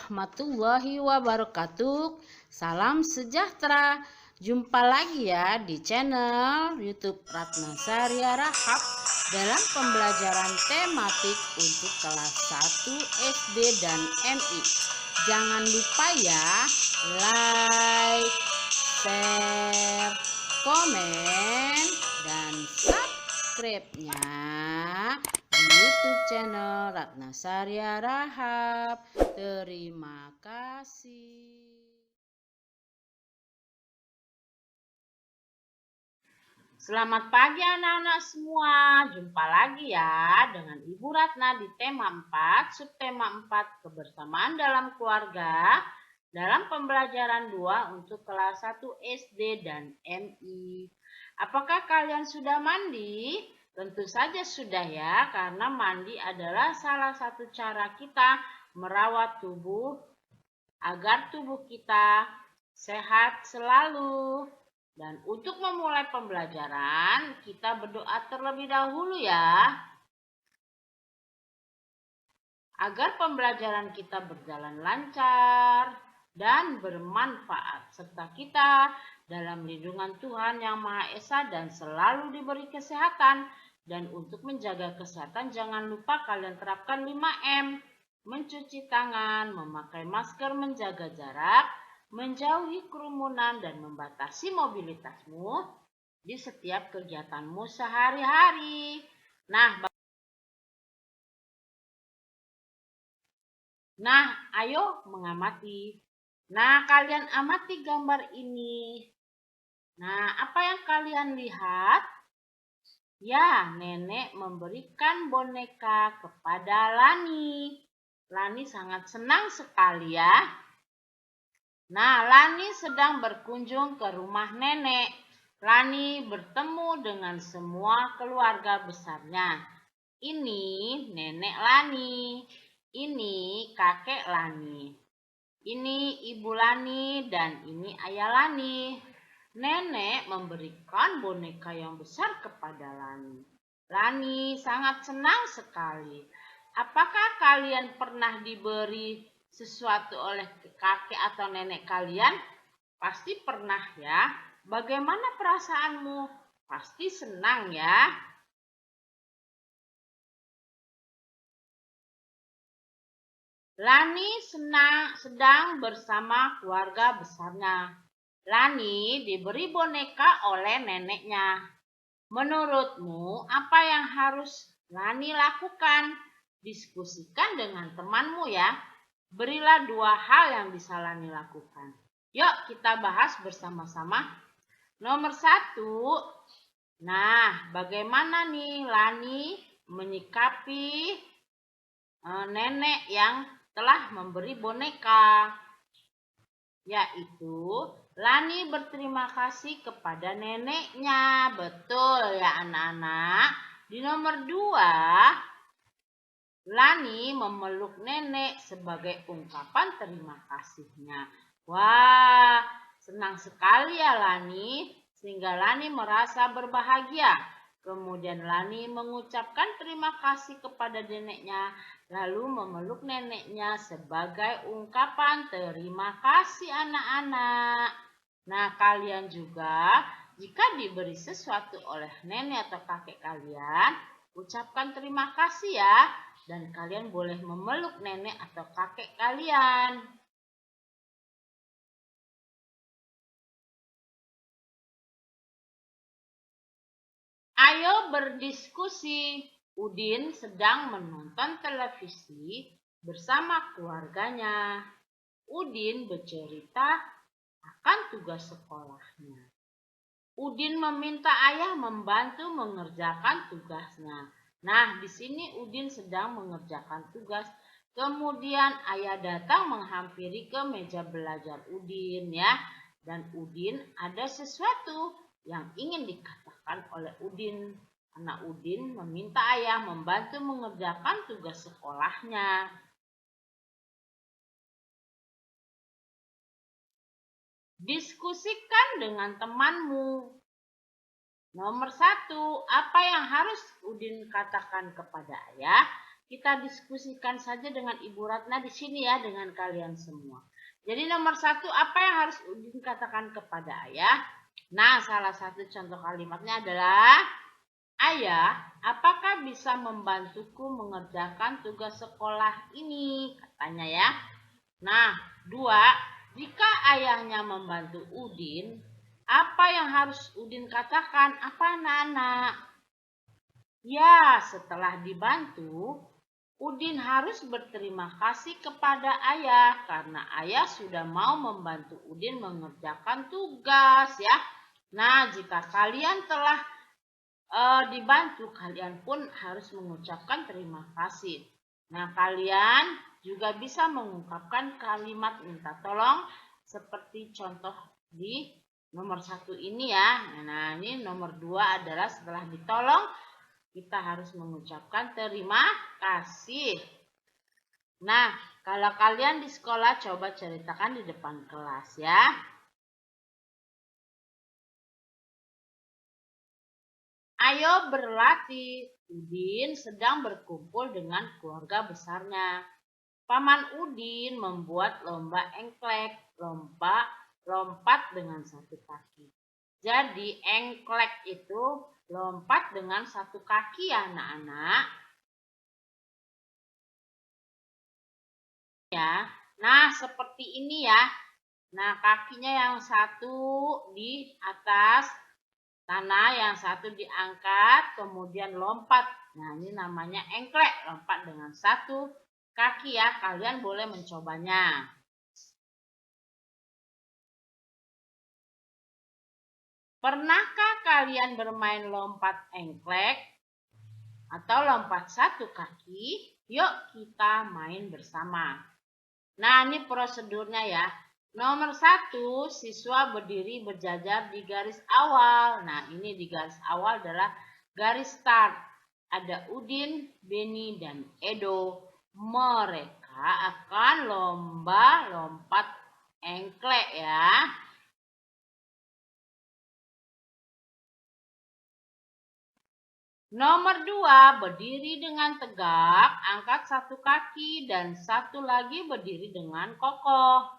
warahmatullahi wabarakatuh. Salam sejahtera. Jumpa lagi ya di channel YouTube Ratna Saria Rahab dalam pembelajaran tematik untuk kelas 1 SD dan MI. Jangan lupa ya, like, share, komen, dan subscribe-nya di YouTube channel Ratna Saria Rahab. Terima kasih. Selamat pagi anak-anak semua. Jumpa lagi ya dengan Ibu Ratna di tema 4, subtema 4, kebersamaan dalam keluarga dalam pembelajaran 2 untuk kelas 1 SD dan MI. Apakah kalian sudah mandi? Tentu saja sudah ya, karena mandi adalah salah satu cara kita merawat tubuh agar tubuh kita sehat selalu. Dan untuk memulai pembelajaran, kita berdoa terlebih dahulu ya. Agar pembelajaran kita berjalan lancar dan bermanfaat, serta kita dalam lindungan Tuhan Yang Maha Esa dan selalu diberi kesehatan. Dan untuk menjaga kesehatan, jangan lupa kalian terapkan 5M. Mencuci tangan, memakai masker, menjaga jarak, menjauhi kerumunan, dan membatasi mobilitasmu di setiap kegiatanmu sehari-hari. Nah, ayo mengamati. Nah, kalian amati gambar ini. Nah, apa yang kalian lihat? Ya, nenek memberikan boneka kepada Lani. Lani sangat senang sekali ya. Nah, Lani sedang berkunjung ke rumah nenek. Lani bertemu dengan semua keluarga besarnya. Ini nenek Lani, ini kakek Lani, ini ibu Lani, dan ini ayah Lani. Nenek memberikan boneka yang besar kepada Lani. Lani sangat senang sekali. Apakah kalian pernah diberi sesuatu oleh kakek atau nenek kalian? Pasti pernah ya. Bagaimana perasaanmu? Pasti senang ya. Lani sedang bersama keluarga besarnya. Lani diberi boneka oleh neneknya. Menurutmu, apa yang harus Lani lakukan? Diskusikan dengan temanmu ya. Berilah 2 hal yang bisa Lani lakukan. Yuk kita bahas bersama-sama. Nomor 1. Nah, bagaimana nih Lani menyikapi nenek yang telah memberi boneka? Yaitu Lani berterima kasih kepada neneknya. Betul ya anak-anak. Di nomor 2, Lani memeluk nenek sebagai ungkapan terima kasihnya. Wah, senang sekali ya Lani, sehingga Lani merasa berbahagia. Kemudian Lani mengucapkan terima kasih kepada neneknya, lalu memeluk neneknya sebagai ungkapan terima kasih anak-anak. Nah, kalian juga jika diberi sesuatu oleh nenek atau kakek kalian, ucapkan terima kasih ya. Dan kalian boleh memeluk nenek atau kakek kalian. Ayo berdiskusi. Udin sedang menonton televisi bersama keluarganya. Udin bercerita akan tugas sekolahnya. Udin meminta ayah membantu mengerjakan tugasnya. Nah, di sini Udin sedang mengerjakan tugas. Kemudian ayah datang menghampiri ke meja belajar Udin ya. Dan Udin ada sesuatu yang ingin dikatakan oleh Udin. Karena Udin meminta ayah membantu mengerjakan tugas sekolahnya. Diskusikan dengan temanmu. Nomor 1, apa yang harus Udin katakan kepada ayah? kita diskusikan saja dengan Ibu Ratna di sini ya, dengan kalian semua. Jadi nomor 1, apa yang harus Udin katakan kepada ayah? Nah, salah satu contoh kalimatnya adalah, ayah, apakah bisa membantuku mengerjakan tugas sekolah ini? Katanya ya. Nah, 2, jika ayahnya membantu Udin, apa yang harus Udin katakan? Apa anak-anak? Ya, setelah dibantu, Udin harus berterima kasih kepada ayah karena ayah sudah mau membantu Udin mengerjakan tugas ya. Nah, jika kalian telah dibantu, kalian pun harus mengucapkan terima kasih. Nah, kalian juga bisa mengungkapkan kalimat minta tolong seperti contoh di nomor 1 ini ya. Nah, ini nomor 2 adalah setelah ditolong, kita harus mengucapkan terima kasih. Nah, kalau kalian di sekolah coba ceritakan di depan kelas ya. Ayo berlatih. Udin sedang berkumpul dengan keluarga besarnya. Paman Udin membuat lomba engklek, lompat dengan satu kaki. Jadi engklek itu lompat dengan satu kaki ya anak-anak. Ya. Nah, seperti ini ya. Nah, kakinya yang satu di atas tanah, yang satu diangkat, kemudian lompat. Nah, ini namanya engklek, lompat dengan satu kaki ya. Kalian boleh mencobanya. Pernahkah kalian bermain lompat engklek atau lompat satu kaki? Yuk kita main bersama. Nah, ini prosedurnya ya. Nomor 1, siswa berdiri berjajar di garis awal. Nah, ini di garis awal adalah garis start. Ada Udin, Beni, dan Edo. Mereka akan lomba lompat engklek ya. Nomor 2, berdiri dengan tegak, angkat satu kaki dan satu lagi berdiri dengan kokoh.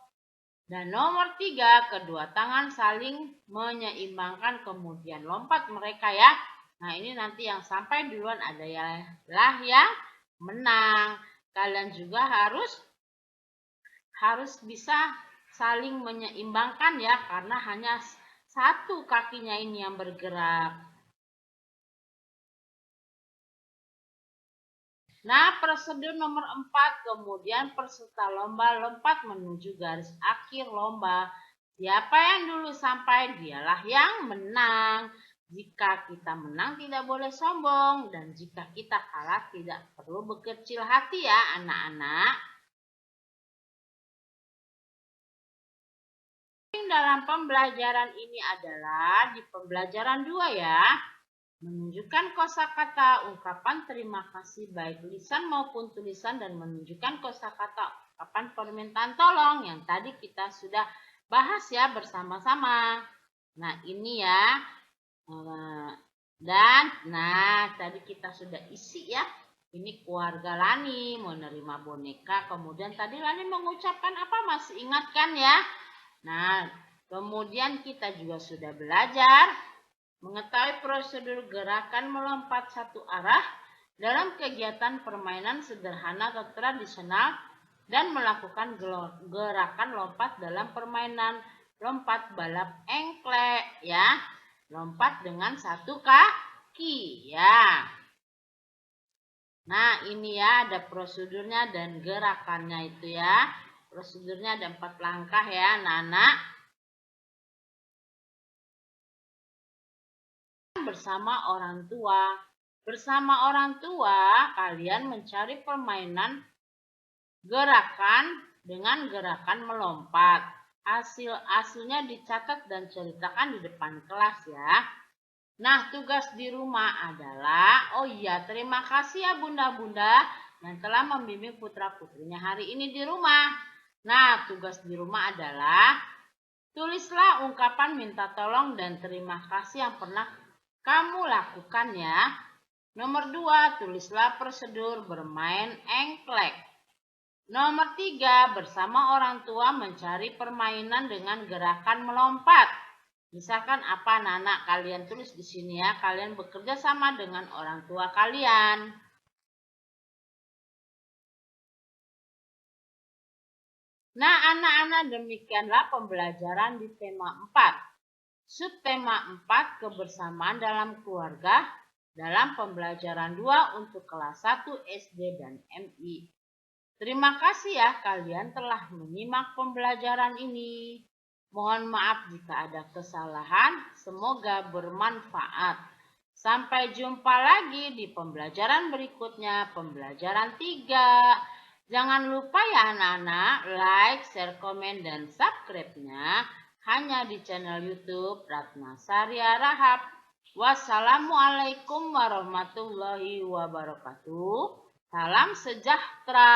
Dan nomor 3, kedua tangan saling menyeimbangkan kemudian lompat mereka ya. Nah, ini nanti yang sampai duluan adalah yang menang. Kalian juga harus bisa saling menyeimbangkan ya, karena hanya satu kakinya ini yang bergerak. Nah, prosedur nomor 4, kemudian peserta lomba lompat menuju garis akhir lomba. Siapa yang dulu sampai, dialah yang menang. Jika kita menang tidak boleh sombong, dan jika kita kalah tidak perlu berkecil hati ya anak-anak. Dalam pembelajaran ini adalah di pembelajaran 2 ya. Menunjukkan kosakata ungkapan terima kasih baik lisan maupun tulisan dan menunjukkan kosakata ungkapan permintaan tolong yang tadi kita sudah bahas ya bersama-sama. Nah, ini ya. Dan tadi kita sudah isi ya. Ini keluarga Lani menerima boneka. Kemudian tadi Lani mengucapkan apa? Masih ingat kan ya? Nah, kemudian kita juga sudah belajar mengetahui prosedur gerakan melompat satu arah dalam kegiatan permainan sederhana atau tradisional dan melakukan gerakan lompat dalam permainan lompat balap engklek ya. Lompat dengan satu kaki ya. Nah, ini ya ada prosedurnya dan gerakannya itu ya. Prosedurnya ada 4 langkah ya anak-anak. Bersama orang tua. Bersama orang tua, kalian mencari permainan gerakan dengan gerakan melompat. Hasilnya dicatat dan ceritakan di depan kelas ya. Nah, tugas di rumah adalah, oh iya, terima kasih ya bunda-bunda yang telah membimbing putra-putrinya hari ini di rumah. Nah, tugas di rumah adalah, tulislah ungkapan minta tolong dan terima kasih yang pernah kamu lakukan ya. Nomor 2, tulislah prosedur bermain engklek. Nomor 3, bersama orang tua mencari permainan dengan gerakan melompat. Misalkan apa anak-anak kalian tulis di sini ya, kalian bekerja sama dengan orang tua kalian. Nah, anak-anak, demikianlah pembelajaran di tema 4. Subtema 4, kebersamaan dalam keluarga, dalam pembelajaran 2 untuk kelas 1 SD dan MI. Terima kasih ya kalian telah menyimak pembelajaran ini. Mohon maaf jika ada kesalahan, semoga bermanfaat. Sampai jumpa lagi di pembelajaran berikutnya, pembelajaran 3. Jangan lupa ya anak-anak, like, share, komen, dan subscribe-nya hanya di channel YouTube Ratna Saria Rahab. Wassalamualaikum warahmatullahi wabarakatuh. Salam sejahtera.